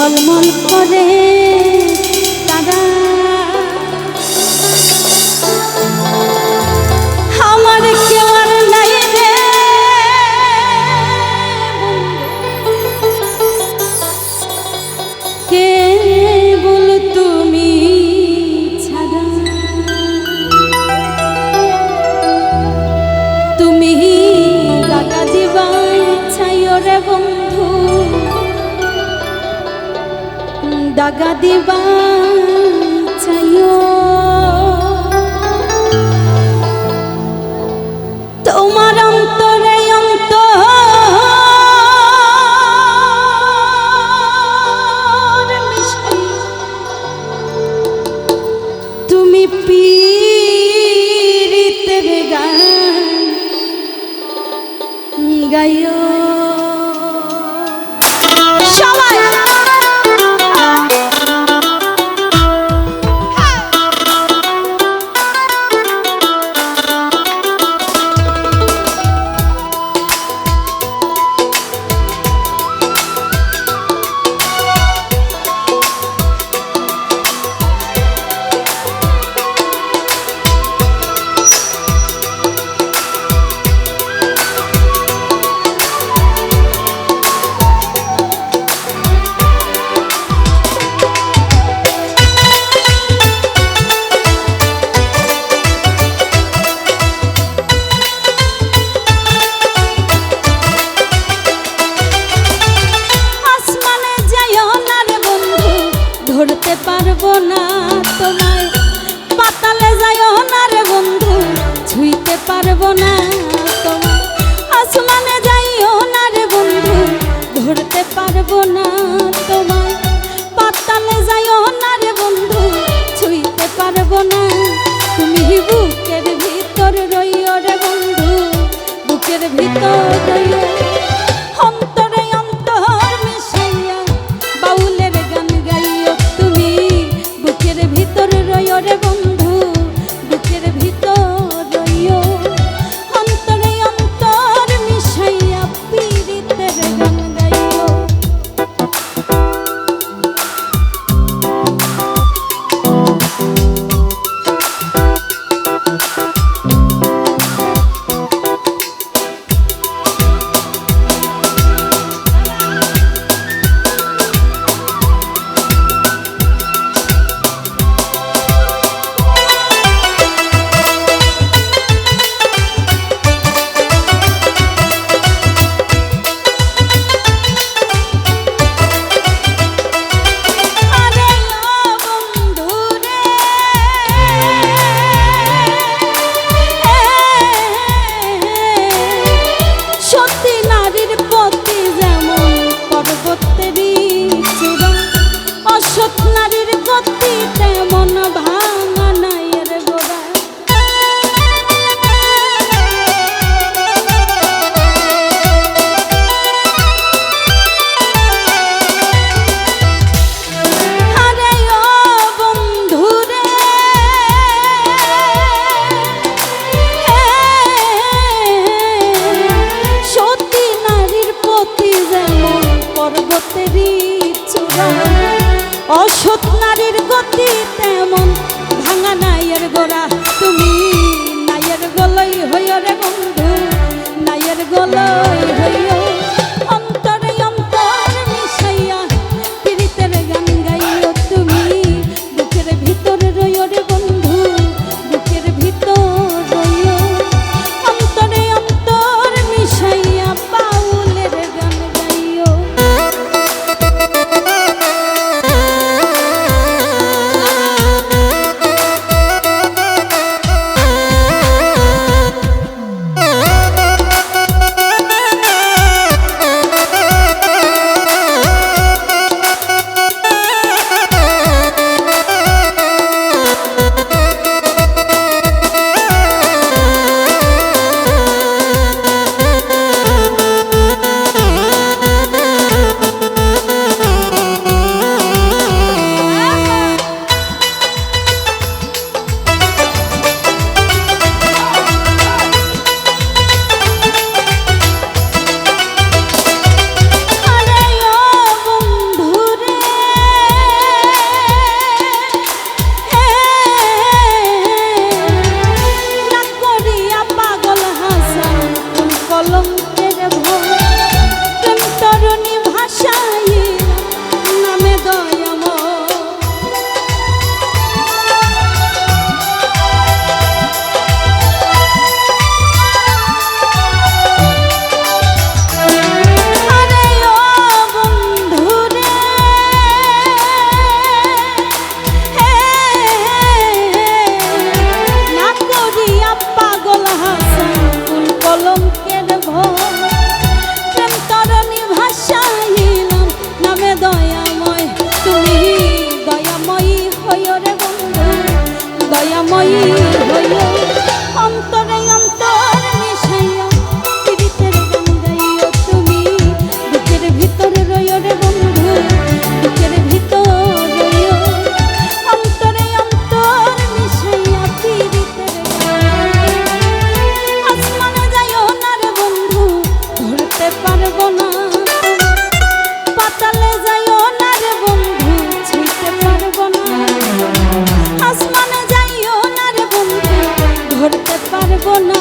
ঝলমল করে তারা আমার কেউ আর নাই রে কেবল তুমি ছাড়া। তুমি দাগা দিবাই ছাইও রে বন্ধু, দাগা দিবা চাইও তোমার অন্তরে তুমি পীড়িতের গান গাইও। সবাই ধরতে পারবো না তোমায়, পাতালে যাইও না রে বন্ধু ছুঁইতে পারবো না তোমায়। আসমানে যাইও না রে বন্ধু ধরতে পারবো না তোমায়, পাতালে যাইও না রে বন্ধু ছুঁইতে পারবো না। তুমি বুকের ভিতর রইও রে বন্ধু, বুকের ভিতর রইও। অসৎ নারীর গতি তেমন ভাঙা নাইয়ের গোড়া, তুমি নাইয়ের গলই হইও রে বন্ধু, নাইয়ের গলই হইও। অন্তরে অন্তর মিশাইয়া পীড়িতের গান গাইও, তুমি বুকের ভিতর রইও রে বন্ধু, বুকের ভিতর রইও। অন্তরে অন্তর মিশাইয়া বাউলের গান গাইও। দয়াময়ী হইও অন্তরে অন্তর মিশাইয়া পীড়িতের গান গাইও তুমি বুকের ভিতর রইও রে বন্ধু বুকের ভিতর রইও অন্তরে অন্তর মিশাইয়া পীড়িতের গান আসমানে যাইও না রে বন্ধু ধরতে পারবো না পাতালে যাইও না রে বন্ধু ছুঁইতে পারবো না আসমানে যাইও না রে বন্ধু ধরতে পারবো না